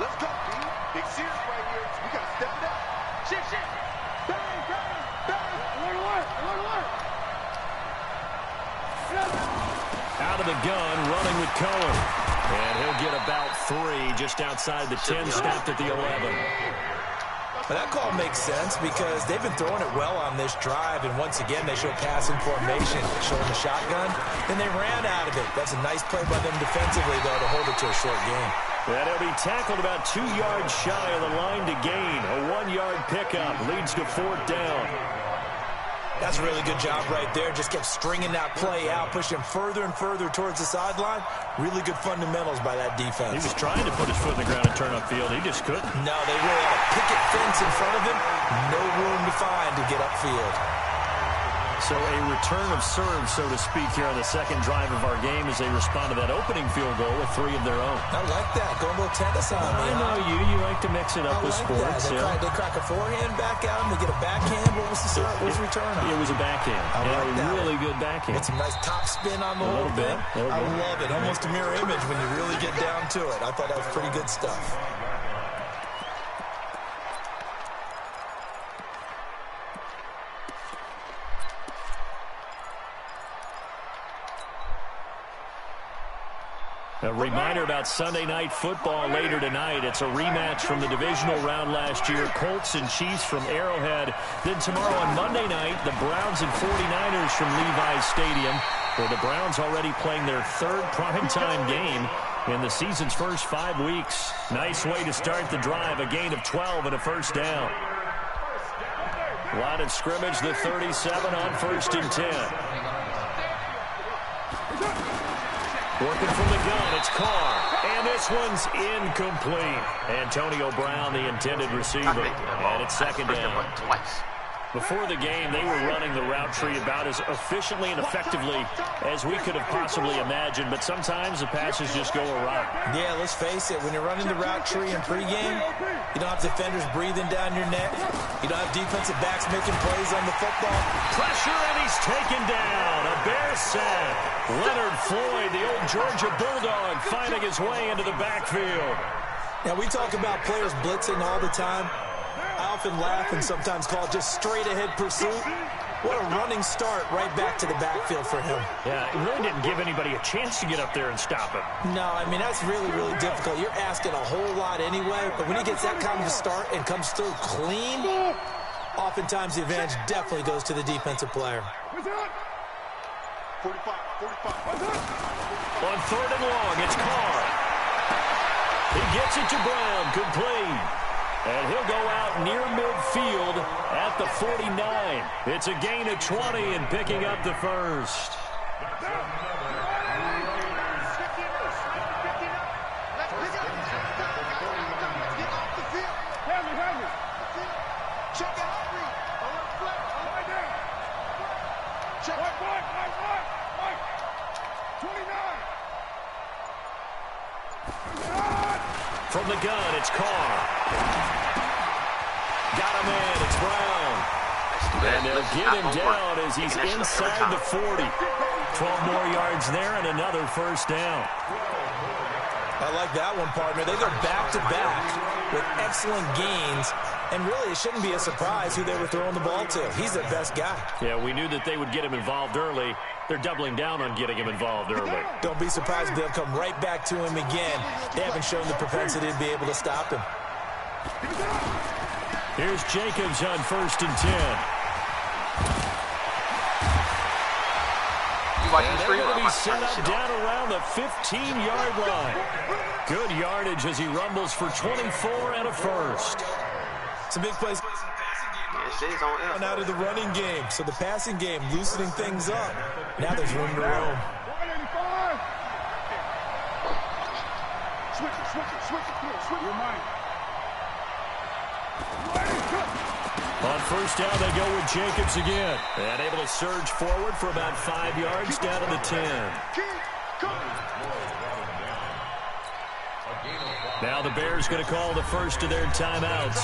Let's go, B. Big serious right here. We got to step it up. Shit. Bang, bang, bang. Alert. Out of the gun, running with Cohen. And he'll get about 3 just outside the 10, stopped at the 11. Well, that call makes sense because they've been throwing it well on this drive, and once again they show passing formation, showing the shotgun. Then they ran out of it. That's a nice play by them defensively, though, to hold it to a short game. And he'll be tackled about 2 yards shy of the line to gain. A 1-yard pickup leads to 4th down. That's a really good job right there. Just kept stringing that play out, pushing further and further towards the sideline. Really good fundamentals by that defense. He was trying to put his foot in the ground and turn upfield. He just couldn't. No, they really had a picket fence in front of him. No room to find to get upfield. So a return of serve, so to speak, here on the second drive of our game as they respond to that opening field goal with 3 of their own. I like that. Going a little tennis on me. I know you. You like to mix it up with sports. They crack a forehand back out and they get a backhand. What was the return on? It was a backhand. A really good backhand. With some nice top spin on the whole thing. I love it. Almost a mirror image when you really get down to it. I thought that was pretty good stuff. A reminder about Sunday Night Football later tonight. It's a rematch from the divisional round last year. Colts and Chiefs from Arrowhead. Then tomorrow on Monday night, the Browns and 49ers from Levi's Stadium, where the Browns already playing their 3rd primetime game in the season's first 5 weeks. Nice way to start the drive. A gain of 12 and a 1st down. Line of scrimmage, the 37 on 1st and 10. Working from the gun, it's Carr. And this one's incomplete. Antonio Brown, the intended receiver. And it's 2nd down. Before the game, they were running the route tree about as efficiently and effectively as we could have possibly imagined. But sometimes the passes just go awry. Yeah, let's face it. When you're running the route tree in pregame, you don't have defenders breathing down your neck. You don't have defensive backs making plays on the football. Pressure, and he's taken down. A Bear sack. Leonard Floyd, the old Georgia Bulldog, finding his way into the backfield. Now, we talk about players blitzing all the time. I often laugh and sometimes call it just straight-ahead pursuit. What a running start right back to the backfield for him. Yeah, it really didn't give anybody a chance to get up there and stop him. No, I mean, that's really, really difficult. You're asking a whole lot anyway, but when he gets that kind of a start and comes through clean, oftentimes the advantage definitely goes to the defensive player. 45. On 3rd and long, it's Carr. He gets it to Brown, complete. And he'll go out near midfield at the 49. It's a gain of 20 and picking up the 1st. From the gun, it's Carr. Got him in. It's Brown. And they'll get him down as he's inside the 40. 12 more yards there and another 1st down. I like that one, partner. They go back-to-back with excellent gains. And really, it shouldn't be a surprise who they were throwing the ball to. He's their best guy. Yeah, we knew that they would get him involved early. They're doubling down on getting him involved early. Don't be surprised if they'll come right back to him again. They haven't shown the propensity to be able to stop him. Here's Jacobs on 1st and 10. And they're going to be set up down around the 15-yard line. Good yardage as he rumbles for 24 and a 1st. Some big plays out of the running game. So the passing game loosening things up. Now there's room to roam. Switch your mind. On 1st down, they go with Jacobs again. And able to surge forward for about 5 yards down to the 10. Now the Bears going to call the first of their timeouts.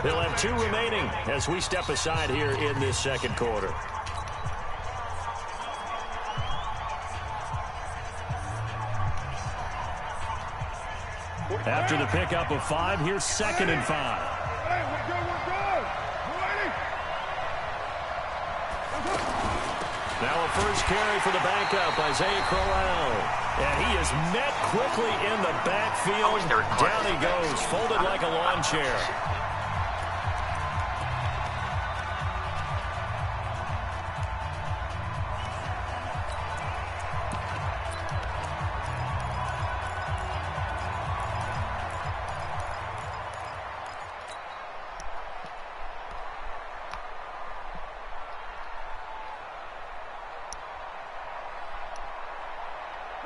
They'll have 2 remaining as we step aside here in this 2nd quarter. After the pickup of 5, here's 2nd and 5. Now a first carry for the backup, Isaiah Crowell. And he is met quickly in the backfield. Down he goes, folded like a lawn chair.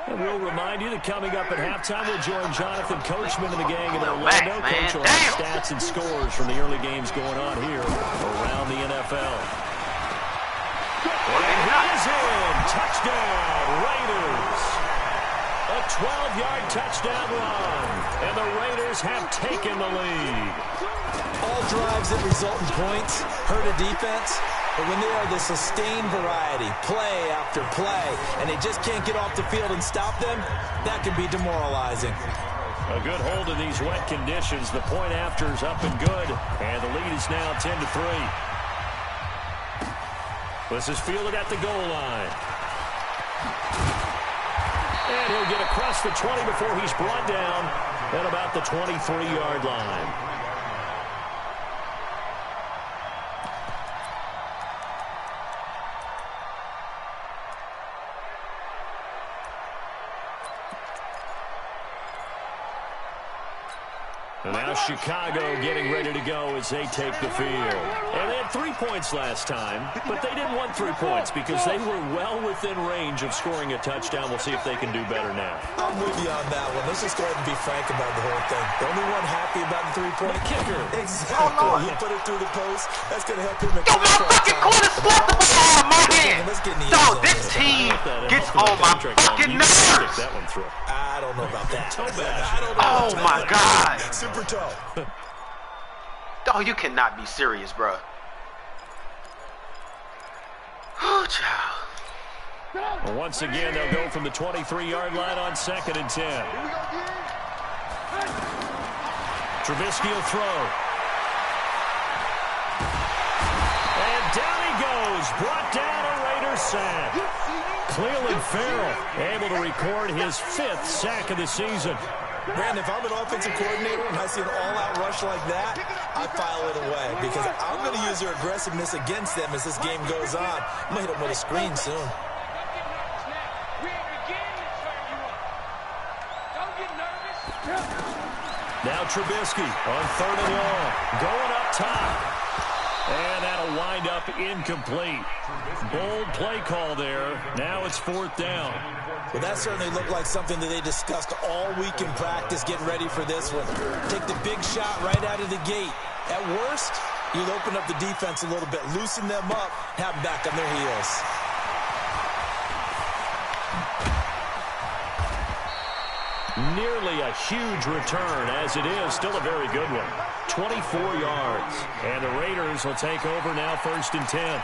And we'll remind you that coming up at halftime, we'll join Jonathan Coachman and the gang in Orlando. Coach will have stats and scores from the early games going on here around the NFL. And he is in. Touchdown, Raiders. A 12-yard touchdown run. And the Raiders have taken the lead. All drives that result in points hurt a defense. But when they are the sustained variety, play after play, and they just can't get off the field and stop them, that can be demoralizing. A good hold in these wet conditions. The point after is up and good, and the lead is now 10-3. This is fielded at the goal line. And he'll get across the 20 before he's brought down at about the 23-yard line. And now Chicago getting ready to go as they take the field. And they had 3 points last time, but they didn't want 3 points because they were well within range of scoring a touchdown. We'll see if they can do better now. I'm with you on that one. Let's just go ahead and be frank about the whole thing. The only one happy about the 3-point kicker. Exactly. He put it through the post. That's going to help him. Yo, my fucking corner slapped the ball on my hand. Dog, this team gets on my fucking nerves. That one through. I don't know about that. Oh, my God. Super tough. Dog, you cannot be serious, bro. Oh, child. Well, once again, they'll go from the 23-yard line on 2nd and 10. Trubisky will throw. And down he goes. Brought down a Raiders sack. Cleveland Farrell able to record his 5th sack of the season. Brandon, if I'm an offensive coordinator and I see an all-out rush like that, I file it away because I'm going to use their aggressiveness against them as this game goes on. I'm going to hit them with a screen soon. Now Trubisky on 3rd and long, going up top. And that'll wind up incomplete. Bold play call there. Now it's 4th down. Well, that certainly looked like something that they discussed all week in practice, getting ready for this one. Take the big shot right out of the gate. At worst, you'll open up the defense a little bit, loosen them up, have them back on their heels. Nearly a huge return, as it is. Still a very good one. 24 yards. And the Raiders will take over now 1st and 10.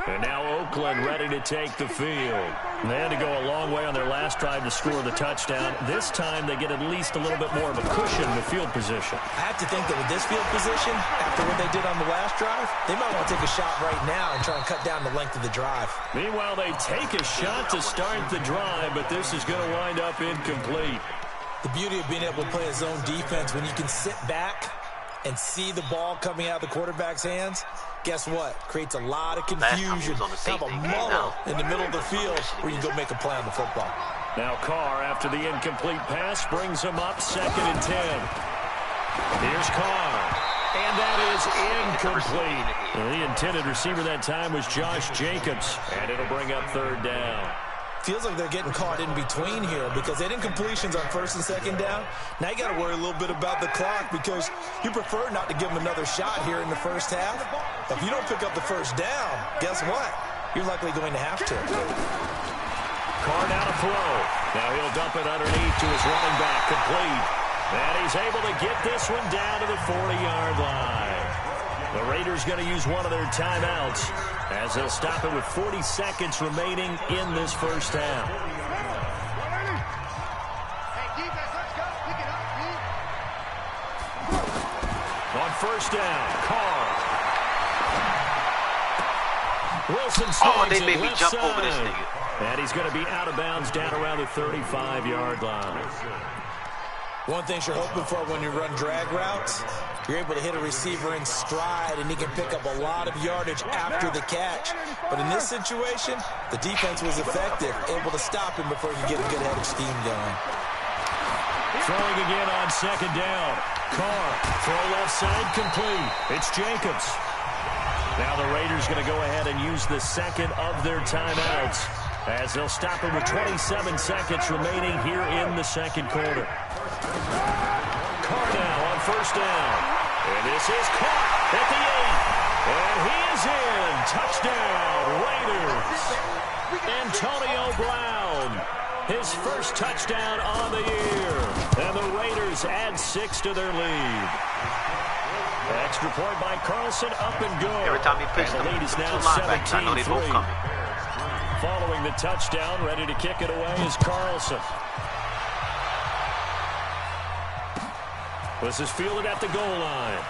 And now Oakland ready to take the field. They had to go a long way on their last drive to score the touchdown. This time they get at least a little bit more of a cushion in the field position. I have to think that with this field position, after what they did on the last drive, they might want to take a shot right now and try and cut down the length of the drive. Meanwhile, they take a shot to start the drive, but this is going to wind up incomplete. The beauty of being able to play a zone defense when you can sit back and see the ball coming out of the quarterback's hands, guess what? Creates a lot of confusion. Have a muddle in the middle of the field where you can go make a play on the football. Now Carr, after the incomplete pass, brings him up 2nd and 10. Here's Carr. And that is incomplete. Well, the intended receiver that time was Josh Jacobs. And it'll bring up 3rd down. Feels like they're getting caught in between here because they had incompletions on 1st and 2nd down. Now you got to worry a little bit about the clock because you prefer not to give them another shot here in the first half. But if you don't pick up the 1st down, guess what? You're likely going to have to. Carr now to throw. Now he'll dump it underneath to his running back, complete. And he's able to get this one down to the 40-yard line. The Raiders going to use one of their timeouts. as they'll stop it with 40 seconds remaining in this first half. On first down, Carr. Wilson oh, they made me jump over this nigga. And he's going to be out of bounds down around the 35-yard line. One thing you're hoping for when you run drag routes, you're able to hit a receiver in stride, and he can pick up a lot of yardage after the catch. But in this situation, the defense was effective, able to stop him before he could get a good head of steam going. Throwing again on second down. Carr, throw left side, complete. It's Jacobs. Now the Raiders going to go ahead and use the second of their timeouts as they'll stop it with 27 seconds remaining here in the second quarter. Carr now on first down. And this is caught at the 8. And he is in. Touchdown, Raiders. Antonio Brown, his first touchdown on the year. And the Raiders add 6 to their lead. Extra point by Carlson, up and good. Every time he picks the lead is now 17-3. Following the touchdown, ready to kick it away is Carlson. This is fielded at the goal line.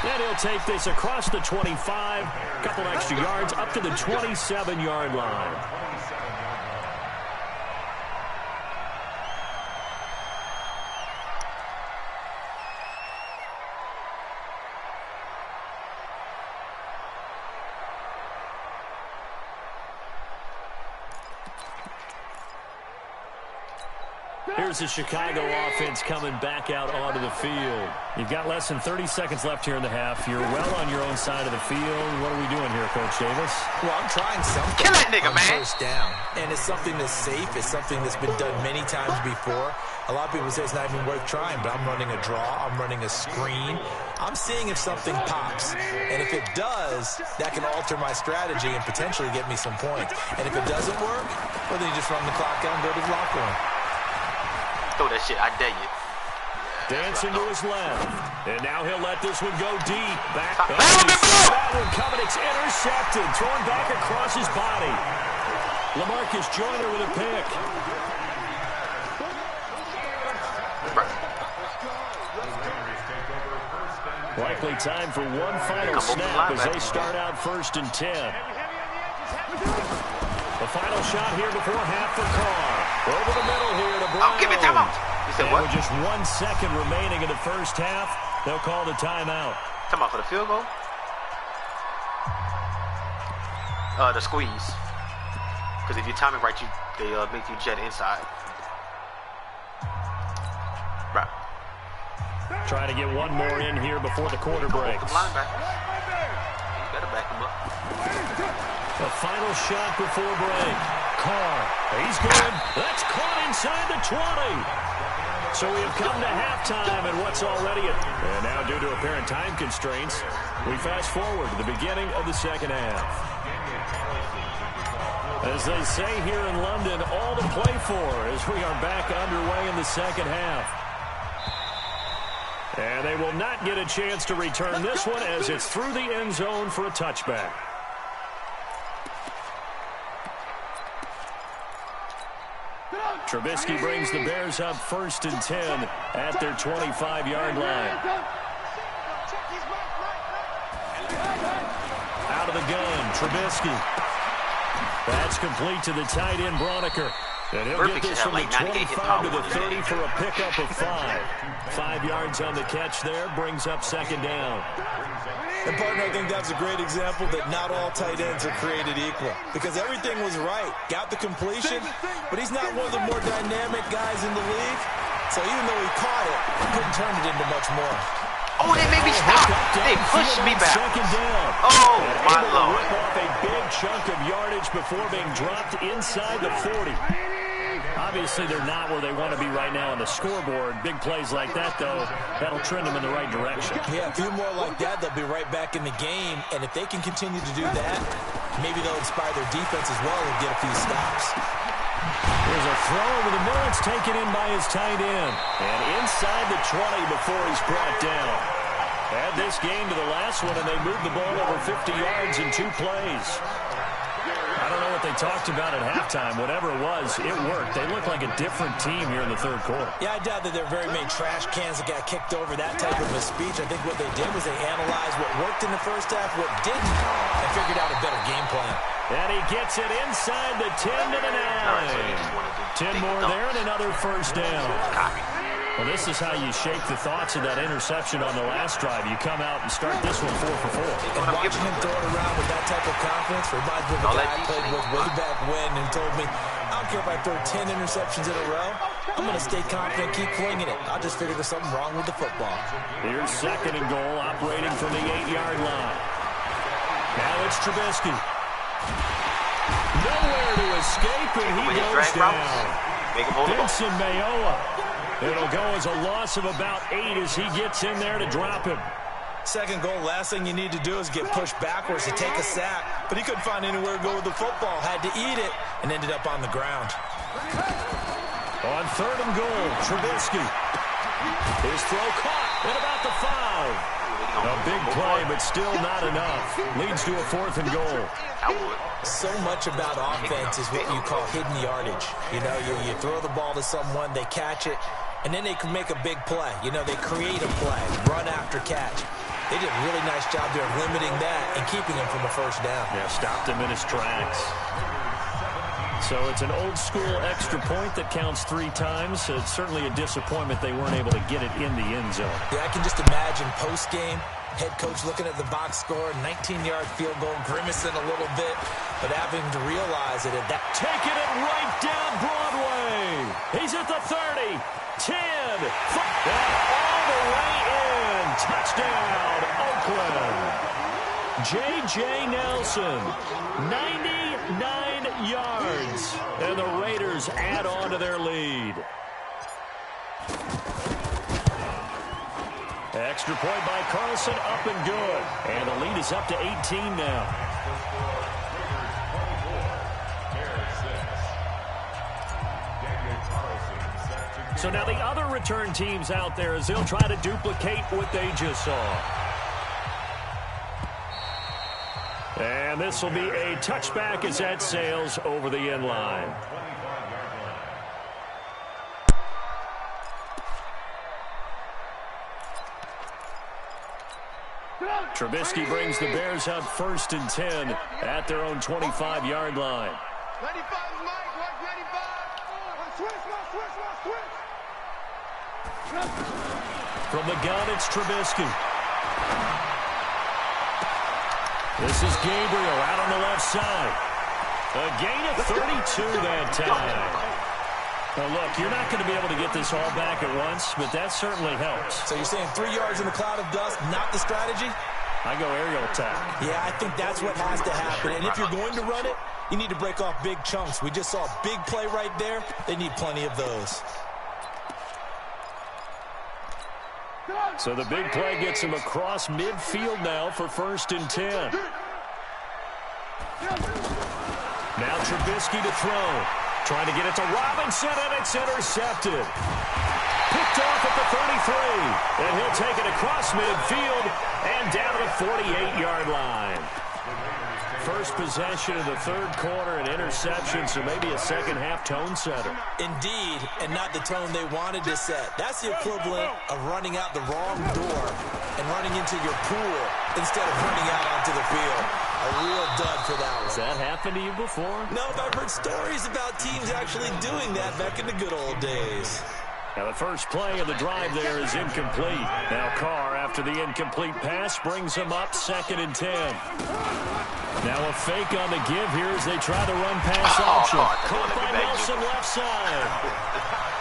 And he'll take this across the 25, a couple extra yards, up to the 27-yard line. Here's the Chicago offense coming back out onto the field. You've got less than 30 seconds left here in the half. You're well on your own side of the field. What are we doing here, Coach Davis? Well, I'm trying something. Kill that nigga, man. First down. And it's something that's safe. It's something that's been done many times before. A lot of people say it's not even worth trying, but I'm running a draw. I'm running a screen. I'm seeing if something pops. And if it does, that can alter my strategy and potentially get me some points. And if it doesn't work, well, then you just run the clock out and go to the locker room. Throw that shit, I dare you. Dancing to his left. And now he'll let this one go deep. Back. That one coming. It's intercepted. Thrown back across his body. LaMarcus Joyner with a pick. Likely time for one final snap as they start out 1st and 10. The final shot here before half for Carr. Over the middle here to Brown. Oh, give it to him. You said what? With just 1 second remaining in the first half, they'll call the timeout. Come on for the field goal? The squeeze. Because if you time it right, they make you jet inside. Right. Trying to get one more in here before the quarter breaks. Linebackers. You better back him up. The final shot before break. Carr, he's good. That's caught inside the 20. So we have come to halftime and what's already and now due to apparent time constraints, we fast forward to the beginning of the second half. As they say here in London, all to play for as we are back underway in the second half. And they will not get a chance to return this one as it's through the end zone for a touchback. Trubisky brings the Bears up 1st and 10 at their 25-yard line. Out of the gun, Trubisky. That's complete to the tight end, Broniker. And he'll get this from the 25 to the 30 for a pickup of 5. 5 yards on the catch there, brings up 2nd down. And, partner, I think that's a great example that not all tight ends are created equal. Because everything was right. Got the completion, but he's not one of the more dynamic guys in the league. So even though he caught it, he couldn't turn it into much more. Oh, they made me stop. They pushed me back. Oh, my Lord. Rip off a big chunk of yardage before being dropped inside the 40. Obviously, they're not where they want to be right now on the scoreboard. Big plays like that, though, that'll trend them in the right direction. Yeah, a few more like that, they'll be right back in the game. And if they can continue to do that, maybe they'll inspire their defense as well and get a few stops. There's a throw over the middle. It's taken in by his tight end. And inside the 20 before he's brought down. Add this game to the last one, and they moved the ball over 50 yards in 2 plays. I don't know what they talked about at halftime. Whatever it was, it worked. They look like a different team here in the third quarter. Yeah, I doubt that there are very many trash cans that got kicked over, that type of a speech. I think what they did was they analyzed what worked in the first half, what didn't, and figured out a better game plan. And he gets it inside the 10 to the 9. 10 more there and another first down. Well, this is how you shake the thoughts of that interception on the last drive. You come out and start this one 4 for 4. And watching him throw it around with that type of confidence reminds me of a guy I played with way back when and told me, I don't care if I throw 10 interceptions in a row. I'm going to stay confident, keep flinging it. I'll just figure there's something wrong with the football. Here's 2nd and goal, operating from the 8-yard line. Now it's Trubisky. Nowhere to escape, and he goes down. Vincent Mayoa. It'll go as a loss of about 8 as he gets in there to drop him. 2nd goal, last thing you need to do is get pushed backwards to take a sack. But he couldn't find anywhere to go with the football. Had to eat it and ended up on the ground. On 3rd and goal, Trubisky. His throw caught at about the 5. A big play, but still not enough. Leads to a 4th and goal. So much about offense is what you call hidden yardage. You know, you throw the ball to someone, they catch it, and then they can make a big play. You know, they create a play, run after catch. They did a really nice job there of limiting that and keeping him from a first down. Yeah, stopped him in his tracks. So it's an old-school extra point that counts 3 times. So it's certainly a disappointment they weren't able to get it in the end zone. Yeah, I can just imagine post-game, head coach looking at the box score, 19-yard field goal, grimacing a little bit, but having to realize that taking it right down Broadway. He's at the 30, 10, 5, all the way in. Touchdown, Oakland. J.J. Nelson, 99 yards, and the Raiders add on to their lead. Extra point by Carlson, up and good. And the lead is up to 18 now. So now the other return teams out there as they'll try to duplicate what they just saw. And this will be a touchback as that sails over the end line. Trubisky brings the Bears up 1st and 10 at their own 25-yard line. 95, Mike, watch 95. Switch. From the gun, it's Trubisky. This is Gabriel out on the left side. A gain of 32 that time. Now, look, you're not going to be able to get this all back at once, but that certainly helps. So you're saying 3 yards in a cloud of dust, not the strategy? I go aerial attack. Yeah, I think that's what has to happen. And if you're going to run it, you need to break off big chunks. We just saw a big play right there. They need plenty of those. So the big play gets him across midfield now for 1st and 10. Now Trubisky to throw. Trying to get it to Robinson, and it's intercepted. Picked off at the 33. And he'll take it across midfield and down to the 48-yard line. First possession of the third quarter, an interception, so maybe a second-half tone setter. Indeed, and not the tone they wanted to set. That's the equivalent of running out the wrong door and running into your pool instead of running out onto the field. A real dud for that one. Has that happened to you before? No, but I've heard stories about teams actually doing that back in the good old days. Now the first play of the drive there is incomplete. Now Carr, after the incomplete pass, brings him up 2nd and 10. Now a fake on the give here as they try to run pass option. Caught by Nelson left side.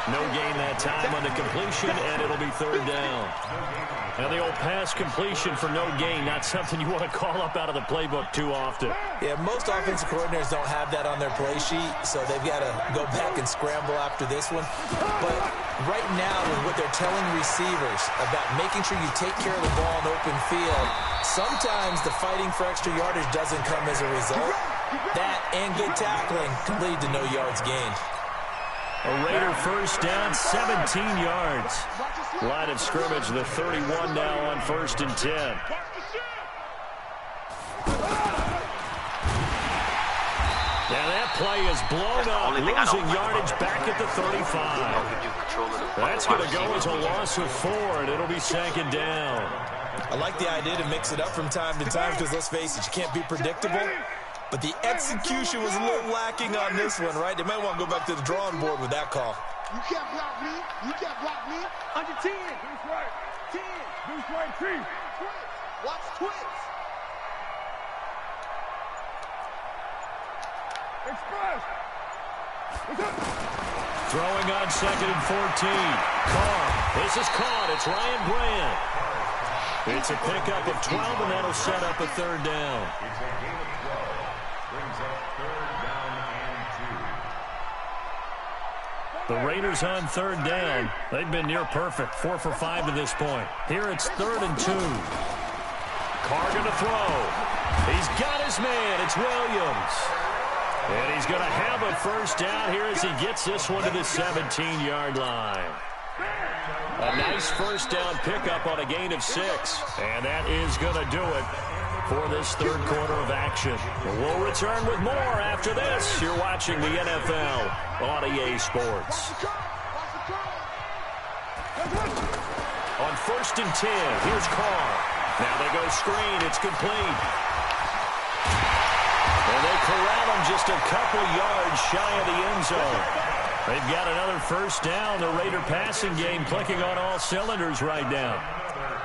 No gain that time on the completion, and it'll be 3rd down. Now the old pass completion for no gain, not something you want to call up out of the playbook too often. Yeah, most offensive coordinators don't have that on their play sheet, so they've got to go back and scramble after this one. But right now, with what they're telling receivers about making sure you take care of the ball in open field, sometimes the fighting for extra yardage doesn't come as a result. That and good tackling can lead to no yards gained. A Raider first down, 17 yards. Line of scrimmage, the 31 now on 1st and 10. And that play is blown up, losing yardage back at the 35. That's going to go as a loss of 4, and it'll be 2nd down. I like the idea to mix it up from time to time because, let's face it, you can't be predictable. But the execution was a little lacking on this one, right? They might want to go back to the drawing board with that call. You can't block me. You can't block me. Under 10. Deuce right. 10. Deuce right. 3. Twitch. Watch twitch. Express. Throwing on 2nd and 14. Carr. This is caught. It's Ryan Grant. It's a pickup of 12, and that'll set up a 3rd down. The Raiders on 3rd down. They've been near perfect. 4 for 5 to this point. Here it's 3rd and 2. Carr going to throw. He's got his man. It's Williams. And he's going to have a 1st down here as he gets this one to the 17-yard line. A nice 1st down pickup on a gain of 6. And that is going to do it for this 3rd quarter of action. We'll return with more after this. You're watching the NFL on EA Sports. On 1st and 10, here's Carr. Now they go screen. It's complete. And they corral him just a couple yards shy of the end zone. They've got another 1st down. The Raider passing game clicking on all cylinders right now.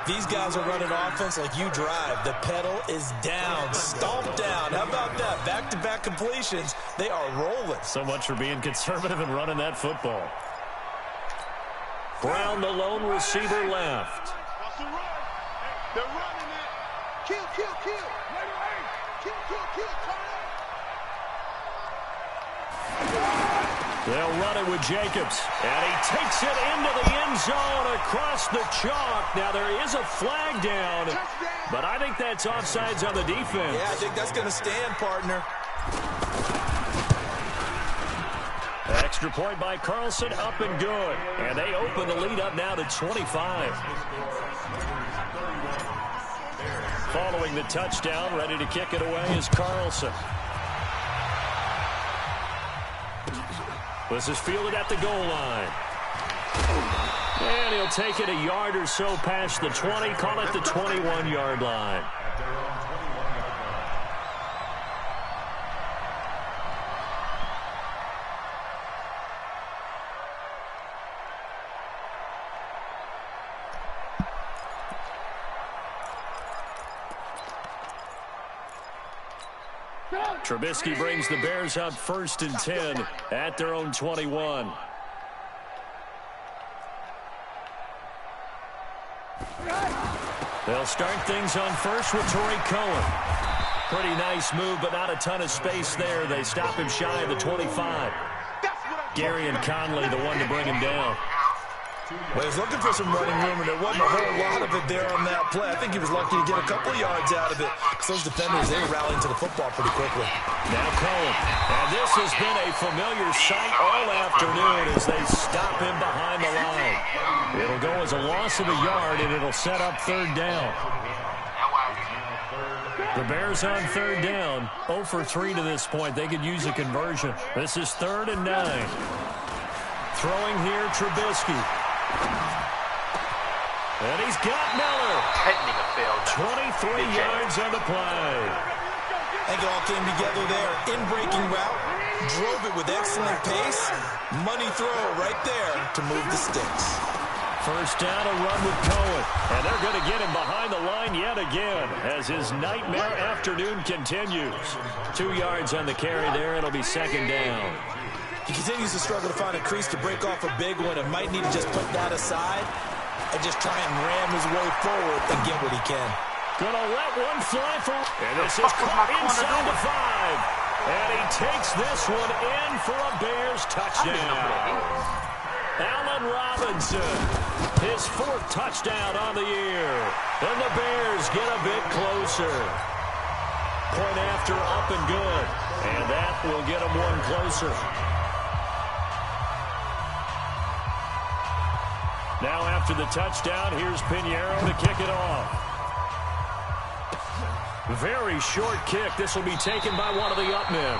These guys are running offense like you drive. The pedal is down, stomped down. How about that? Back-to-back completions. They are rolling. So much for being conservative and running that football. Brown, the lone receiver, left. They're running it. Kill, kill, kill. Kill, kill, kill. They'll run it with Jacobs. And he takes it into the end zone across the chalk. Now, there is a flag down, but I think that's offsides on the defense. Yeah, I think that's going to stand, partner. Extra point by Carlson, up and good. And they open the lead up now to 25. Following the touchdown, ready to kick it away is Carlson. This is fielded at the goal line. And he'll take it a yard or so past the 20, call it the 21-yard line. Trubisky brings the Bears up 1st and 10 at their own 21. They'll start things on first with Torrey Cohen. Pretty nice move, but not a ton of space there. They stop him shy of the 25. Gary and Conley, the one to bring him down. Well, he was looking for some running room, and there wasn't a whole lot of it there on that play. I think he was lucky to get a couple of yards out of it. So those defenders, they were rallying to the football pretty quickly. Now Cohen. And this has been a familiar sight all afternoon as they stop him behind the line. It'll go as a loss of a yard, and it'll set up 3rd down. The Bears on 3rd down, 0 for 3 to this point. They could use a conversion. This is 3rd and 9. Throwing here, Trubisky. And he's got Miller. 23 yards on the play. I think it all came together there. In-breaking route. Drove it with excellent pace. Money throw right there to move the sticks. 1st down, a run with Cohen. And they're going to get him behind the line yet again as his nightmare afternoon continues. 2 yards on the carry there. It'll be 2nd down. He continues to struggle to find a crease to break off a big one and might need to just put that aside and just try and ram his way forward and get what he can. Gonna let one fly for... And this is caught inside the 5. And he takes this one in for a Bears touchdown. Allen Robinson, his 4th touchdown on the year. And the Bears get a bit closer. Point after, up and good. And that will get them one closer. Now after the touchdown, here's Pinheiro to kick it off. Very short kick. This will be taken by one of the up men.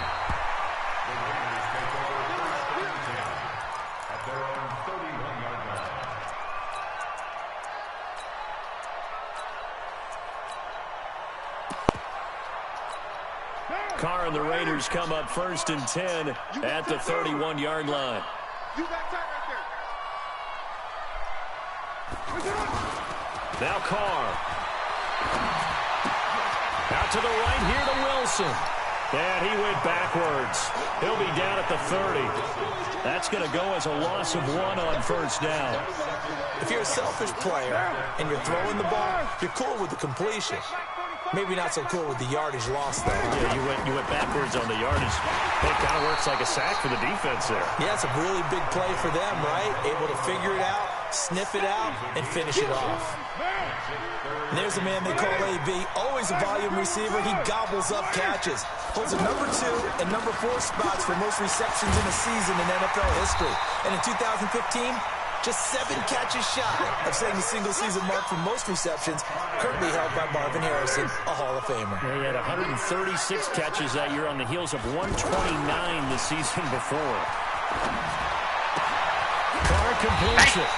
Carr and the Raiders come up 1st and 10 at the 31-yard line. You got time right there. Now Carr. Out to the right here to Wilson. And he went backwards. He'll be down at the 30. That's going to go as a loss of 1 on 1st down. If you're a selfish player and you're throwing the ball, you're cool with the completion. Maybe not so cool with the yardage loss, though. Yeah, you went backwards on the yardage. It kind of works like a sack for the defense there. Yeah, it's a really big play for them, right? Able to figure it out, sniff it out, and finish it off. And there's a man they call AB. Always a volume receiver. He gobbles up catches. Holds a number 2 and number 4 spots for most receptions in a season in NFL history. And in 2015, just 7 catches shy of setting the single-season mark for most receptions, currently held by Marvin Harrison, a Hall of Famer. Yeah, he had 136 catches that year on the heels of 129 the season before. Carr completes it.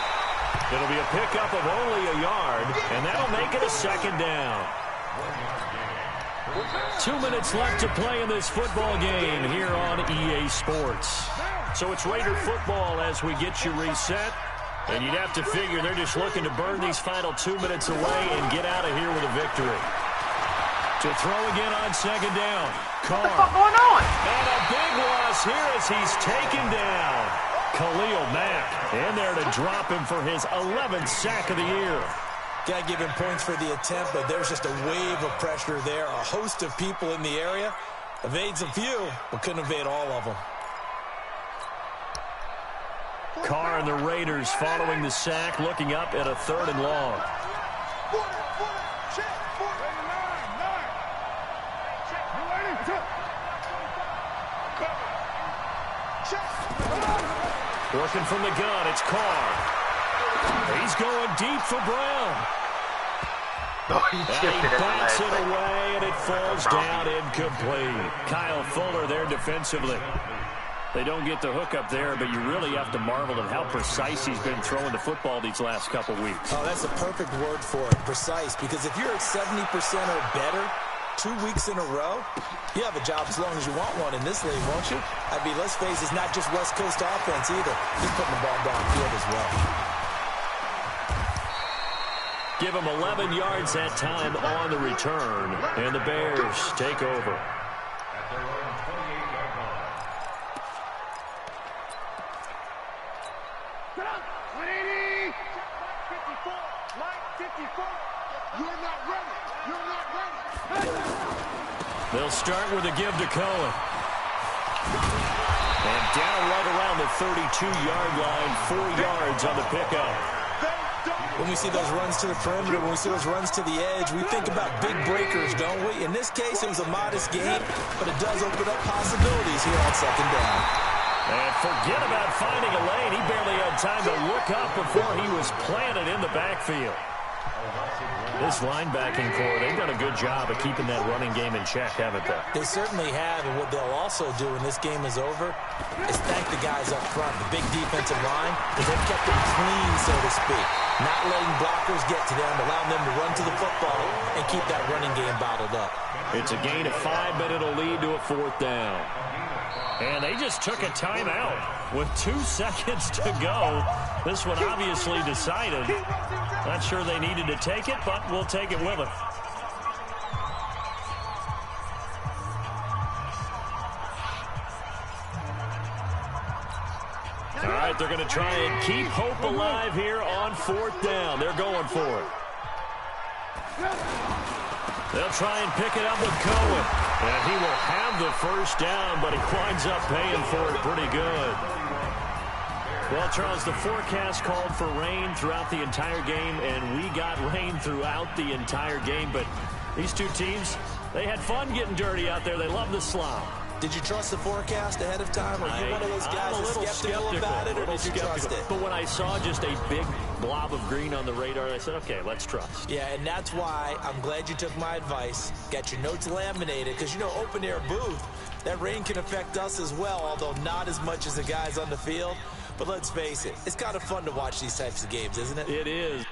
It'll be a pickup of only a yard, and that'll make it a 2nd down. 2 minutes left to play in this football game here on EA Sports. So it's Raider football as we get you reset. And you'd have to figure they're just looking to burn these final 2 minutes away and get out of here with a victory. To throw again on 2nd down. Carr. What the fuck going on? And a big loss here as he's taken down. Khalil Mack in there to drop him for his 11th sack of the year. Got to give him points for the attempt, but there's just a wave of pressure there. A host of people in the area. Evades a few, but couldn't evade all of them. Carr and the Raiders following the sack, looking up at a 3rd and long. Working from the gun, it's Carr. He's going deep for Brown. Oh, he chipped it bats it away, and it falls down incomplete. Kyle Fuller there defensively. They don't get the hook up there, but you really have to marvel at how precise he's been throwing the football these last couple weeks. Oh, that's the perfect word for it, precise, because if you're at 70% or better 2 weeks in a row, you have a job as long as you want one in this league, won't you? I mean, let's face it, it's not just West Coast offense either. He's putting the ball downfield as well. Give him 11 yards that time on the return, and the Bears take over. They'll start with a give to Cohen. And down right around the 32-yard line, 4 yards on the pickup. When we see those runs to the perimeter, when we see those runs to the edge, we think about big breakers, don't we? In this case, it was a modest gain, but it does open up possibilities here on 2nd down. And forget about finding a lane. He barely had time to look up before he was planted in the backfield. This linebacking core, they've done a good job of keeping that running game in check, haven't they? They certainly have, and what they'll also do when this game is over is thank the guys up front, the big defensive line, because they've kept them clean, so to speak. Not letting blockers get to them, allowing them to run to the football and keep that running game bottled up. It's a gain of 5, but it'll lead to a 4th down. And they just took a timeout with 2 seconds to go. This one obviously decided. Not sure they needed to take it, but we'll take it with them. All right, they're going to try and keep hope alive here on 4th down. They're going for it. They'll try and pick it up with Cohen. And he will have the 1st down, but he winds up paying for it pretty good. Well, Charles, the forecast called for rain throughout the entire game, and we got rain throughout the entire game. But these two teams, they had fun getting dirty out there. They love the slop. Did you trust the forecast ahead of time? Are you one of those guys that's skeptical about it, or did you trust it? But when I saw just a big blob of green on the radar, I said, okay, let's trust. Yeah, and that's why I'm glad you took my advice. Got your notes laminated, because, you know, open-air booth, that rain can affect us as well, although not as much as the guys on the field. But let's face it, it's kind of fun to watch these types of games, isn't it? It is.